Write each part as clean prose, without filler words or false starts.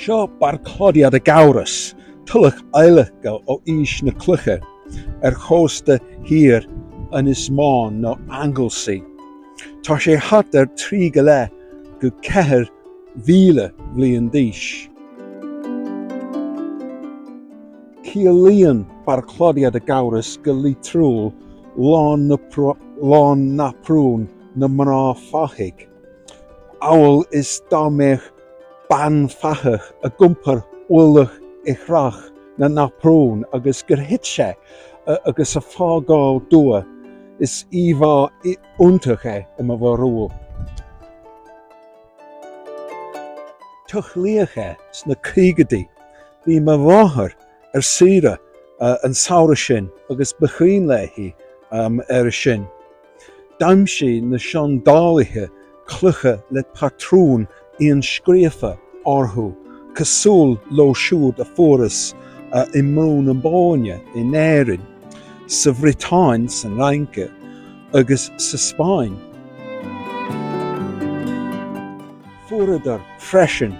Seo Barclodiad y Gawres, Tulach adhlactha aois na cloiche, chosta hir yn ysmôn no Anglesey. Tá sé hat trí go le go 4,000 bliain d'aois. Cíolíonn Barclodiad y Gawres go litrúil lán na prún na mná fachig. Awl is dámech ban fachach a gumpar ullach I chrach na prún agus gur hitse agus a fágáil dua is íomhá úntacha im a bharúil. Tuchlíocha sna críogadí bhí me bháthar sira an saoire sin agus bachin leithí sin. Daimsí na sean dálaithe cloiche le patrún íon scríofa orthú cosúil lo siúd a fóras I mún an báine in éireann, sa Bhritáin san Reince agus sa Spáin. Furadar freisin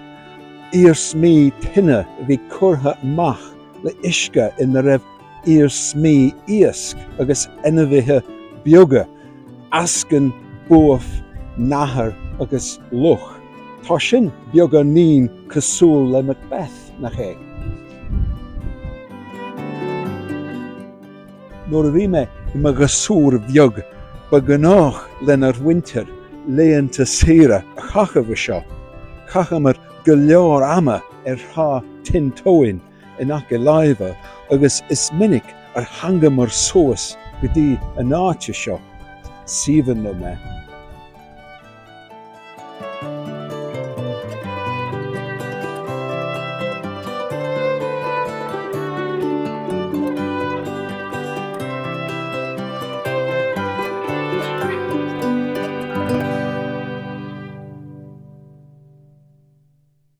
ír smí tinne bhí curtha amach le isce ina raibh ír smí íosc agus inmhithe beaga, ascan, buamh, nathair agus luch. Tá sin beaga nín cosúil le Macbeth na ché. Nuair a bhí me I me gasúr bheag ba gnách lenar winter léanta sira a chachamh seo, chachamar go leor ama thá tintóin in ach Gaeilge agus is minic ar hangamar suas go dtí an áite seo. Síomhann le me.